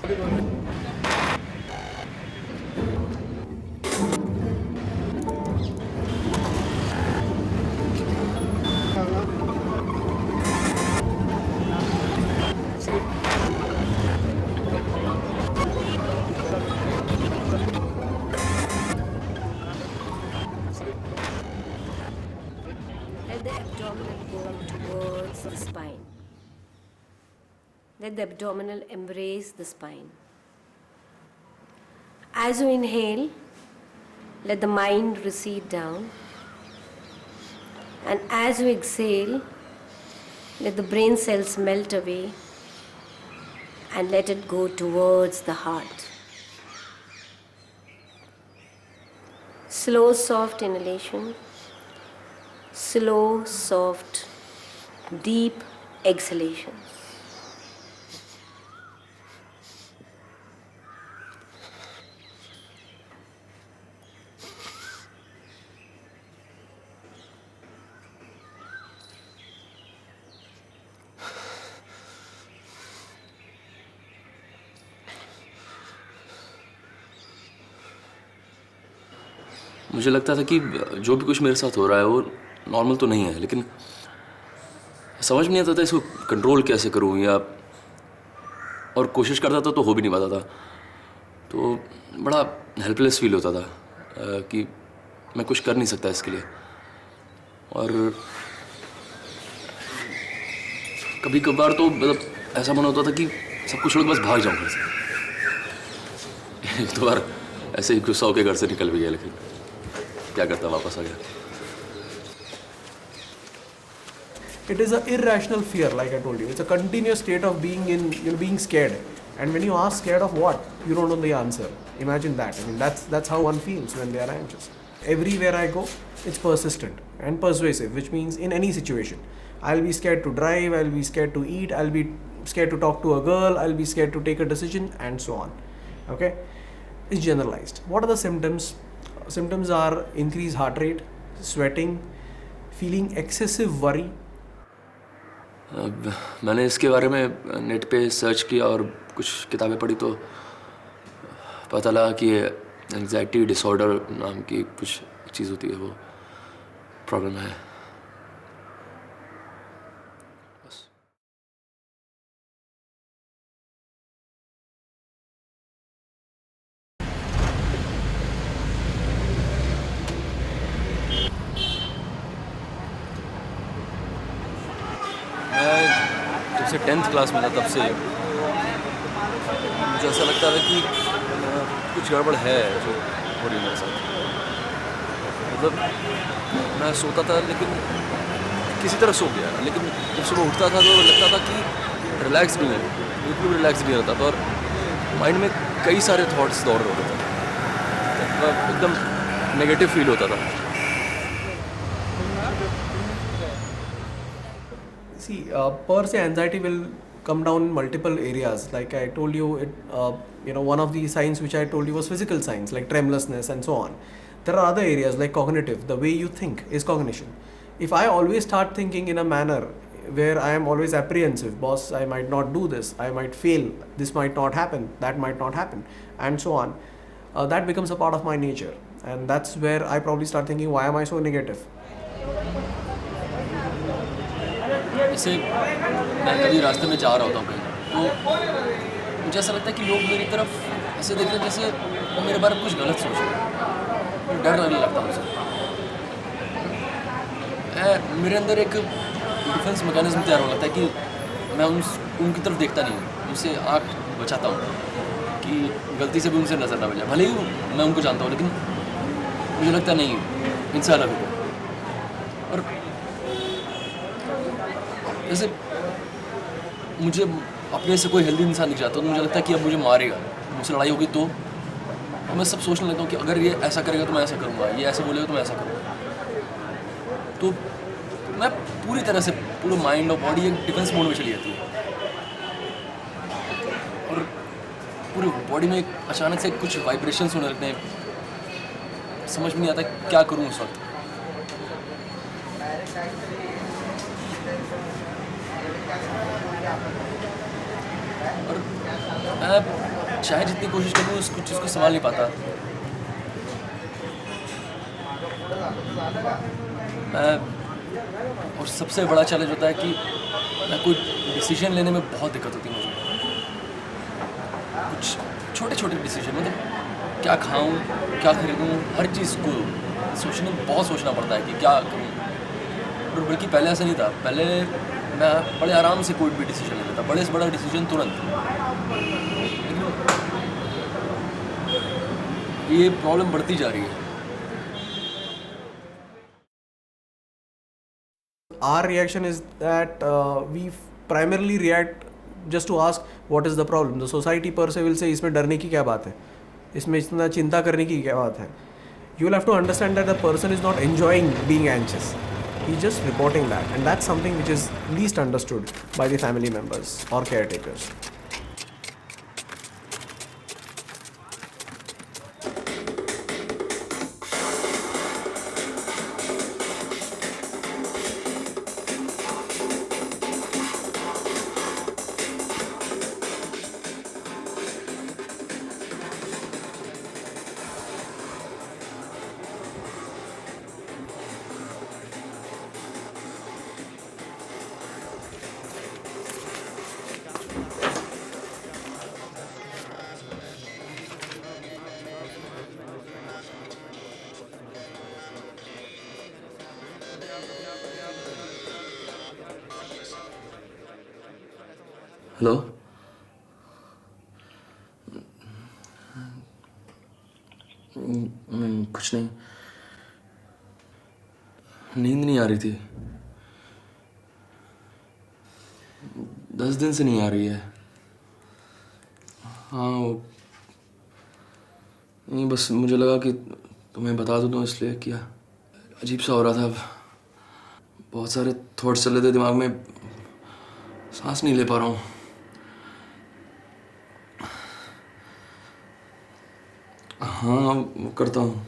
Let the abdominal go towards the spine. Let the abdominal embrace the spine. As you inhale, let the mind recede down. And as you exhale, let the brain cells melt away and let it go towards the heart. Slow, soft inhalation. Slow, soft, deep exhalation. मुझे लगता था कि जो भी कुछ मेरे साथ हो रहा है वो नॉर्मल तो नहीं है, लेकिन समझ नहीं आता था इसको कंट्रोल कैसे करूँ, या और कोशिश करता था तो हो भी नहीं पाता था। तो बड़ा हेल्पलेस फील होता था कि मैं कुछ कर नहीं सकता इसके लिए। और कभी कभार तो मतलब ऐसा मन होता था कि सब कुछ छोड़ के बस भाग जाऊँ घर से। एक दो बार ऐसे ही गुस्सा होकर घर से निकल भी गया, लेकिन क्या करता, वापस आ गया। It is an irrational fear, like I told you. It's a continuous state of being scared. And when you ask scared of what, you don't know the answer. Imagine that. I mean, that's how one feels when they are anxious. Everywhere I go, it's persistent and persuasive, which means in any situation, I'll be scared to drive, I'll be scared to eat, I'll be scared to talk to a girl, I'll be scared to take a decision, and so on. Okay? It's generalized. What are the symptoms? Symptoms are increased heart rate, sweating, feeling excessive worry. मैंने इसके बारे में net पे search किया और कुछ किताबें पढ़ी तो पता लगा कि एंग्जाइटी डिसऑर्डर नाम की कुछ चीज़ होती है, वो प्रॉब्लम है। बस। मैं जब से 10th क्लास में था तब से मुझे ऐसा लगता था कि कुछ गड़बड़ है जो हो रही है मेरे साथ। मतलब मैं सोता था लेकिन किसी तरह सो गया, लेकिन जब सुबह उठता था तो लगता था कि रिलैक्स नहीं है, बिल्कुल भी रिलैक्स नहीं रहता था और माइंड में कई सारे थॉट्स दौड़ रहे होते थे, एकदम नेगेटिव फील होता था। See, per se, anxiety will come down in multiple areas. Like I told you, one of the signs which I told you was physical signs like tremulousness and so on. There are other areas like cognitive. The way you think is cognition. If I always start thinking in a manner where I am always apprehensive, boss, I might not do this, I might fail, this might not happen, that might not happen, and so on, that becomes a part of my nature. And that's where I probably start thinking, why am I so negative? जैसे मैं कभी रास्ते में जा रहा होता हूँ कहीं, तो मुझे ऐसा लगता है कि लोग मेरी तरफ ऐसे देख रहे हैं जैसे वो मेरे बारे में कुछ गलत सोच रहे हैं। डर लगने लगता है मुझे। मेरे अंदर एक डिफेंस मैकेनिज्म तैयार हो लगता है कि मैं उनकी तरफ देखता नहीं हूँ, उनसे आँख बचाता हूँ कि गलती से भी उनसे नज़र ना बजाए। भले ही मैं उनको जानता हूँ, लेकिन मुझे लगता नहीं इनसे अलग हो। और जैसे मुझे अपने से कोई हेल्दी इंसान दिख जाता है तो मुझे लगता है कि अब मुझे मारेगा, मुझसे लड़ाई होगी तो मैं सब सोचने लगता हूँ कि अगर ये ऐसा करेगा तो मैं ऐसा करूँगा, ये ऐसा बोलेगा तो मैं ऐसा करूँगा। तो मैं पूरी तरह से पूरा माइंड और बॉडी एक डिफेंस मोड में चली जाती है और पूरी बॉडी में अचानक से कुछ वाइब्रेशंस होने लगते हैं। समझ में नहीं आता क्या करूँ उस वक्त। और मैं चाहे जितनी कोशिश करूँ उस कुछ चीज़ को संभाल नहीं पाता। मैं और सबसे बड़ा चैलेंज होता है कि मैं कोई डिसीजन लेने में बहुत दिक्कत होती है मुझे। कुछ छोटे छोटे डिसीजन, मतलब क्या खाऊं, क्या खरीदूं, हर चीज़ को बहुत सोचना पड़ता है कि क्या करूं। और बल्कि पहले ऐसा नहीं था। पहले मैं बड़े आराम से कोई भी डिसीजन ले लेता, बड़े से बड़ा डिसीजन तुरंत। लेकिन ये प्रॉब्लम बढ़ती जा रही है। Our reaction is that we primarily react just to ask what is the problem. The society per se will say इसमें डरने की क्या बात है, इसमें इतना चिंता करने की क्या बात है. You will have to understand that the person is not enjoying being anxious. He's just reporting that, and that's something which is least understood by the family members or caretakers. Hello, कुछ नहीं, नींद नहीं आ रही थी। 10 दिन से नहीं आ रही है। हाँ, नहीं, बस मुझे लगा कि तुम्हें बता दूँ तो इसलिए किया। अजीब सा हो रहा था। बहुत सारे थॉट्स चल रहे थे दिमाग में, सांस नहीं ले पा रहा हूँ। हाँ, वो करता हूँ।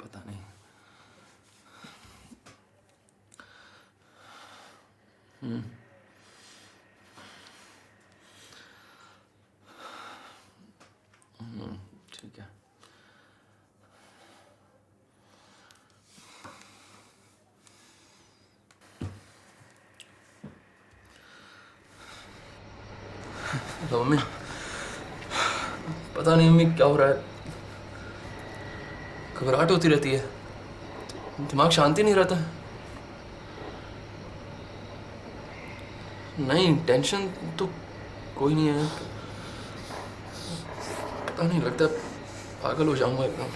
पता नहीं। ठीक है। तो मम्मी, पता नहीं मम्मी क्या हो रहा है। घबराहट होती रहती है, दिमाग शांति नहीं रहता। नहीं, टेंशन तो कोई नहीं है। पता नहीं, लगता पागल हो जाऊंगा एकदम।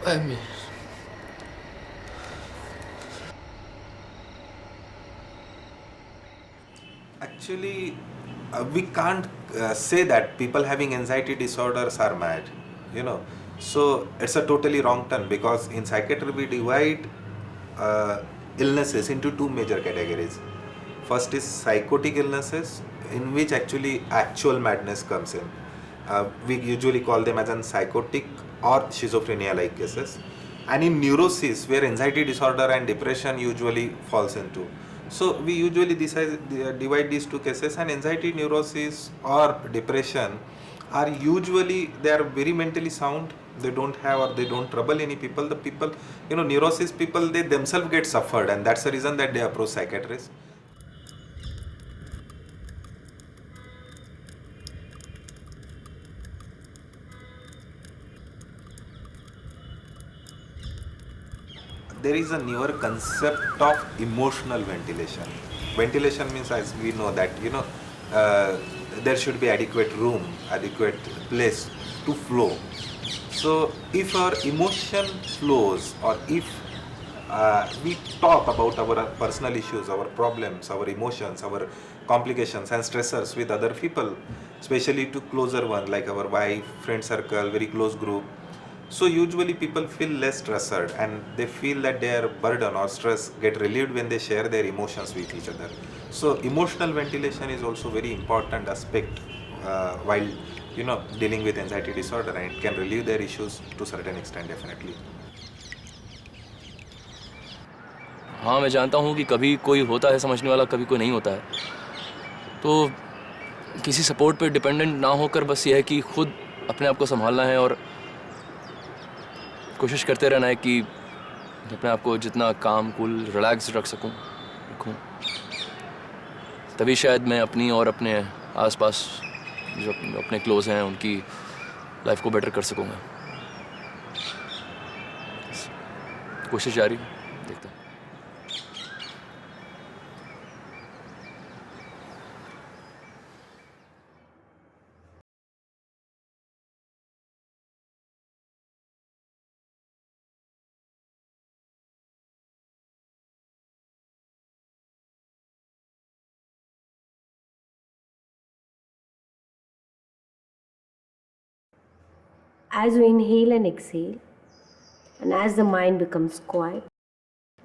Mummy, Actually, we can't say that people having anxiety disorders are mad, you know. So it's a totally wrong term, because in psychiatry we divide illnesses into two major categories. First is psychotic illnesses, in which actually actual madness comes in. We usually call them as an psychotic or schizophrenia-like cases. And in neurosis, where anxiety disorder and depression usually falls into. So we usually divide these two cases, and anxiety, neurosis or depression are usually, they are very mentally sound. They don't have, or they don't trouble any people. The people, neurosis people, they themselves get suffered, and that's the reason that they approach psychiatrists. There is a newer concept of emotional ventilation. Ventilation means, as we know that, there should be adequate room, adequate place to flow. So if our emotion flows, or if we talk about our personal issues, our problems, our emotions, our complications and stressors with other people, especially to closer one like our wife, friend circle, very close group, so usually people feel less stressed, and they feel that their burden or stress get relieved when they share their emotions with each other. So emotional ventilation is also very important aspect while dealing with anxiety disorder, and it can relieve their issues to a certain extent, definitely. हाँ, मैं जानता हूँ कि कभी कोई होता है समझने वाला, कभी कोई नहीं होता है। तो किसी सपोर्ट पे डिपेंडेंट ना होकर बस ये है कि खुद अपने आप को संभालना है और कोशिश करते रहना है कि अपने आप को जितना काम कूल रिलैक्स रखूँ। तभी शायद मैं अपनी और अपने आसपास जो अपने क्लोज हैं उनकी लाइफ को बेटर कर सकूँगा। कोशिश जारी है, देखते हैं। As you inhale and exhale, and as the mind becomes quiet,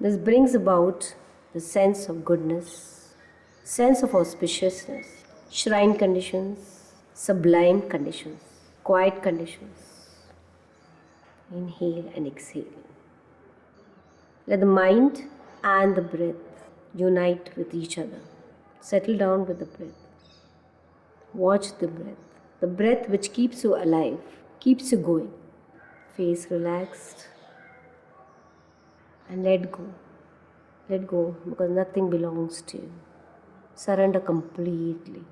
this brings about the sense of goodness, sense of auspiciousness, shrine conditions, sublime conditions, quiet conditions. Inhale and exhale. Let the mind and the breath unite with each other. Settle down with the breath. Watch the breath which keeps you alive, keeps you going. Face relaxed and let go. Let go because nothing belongs to you. Surrender completely.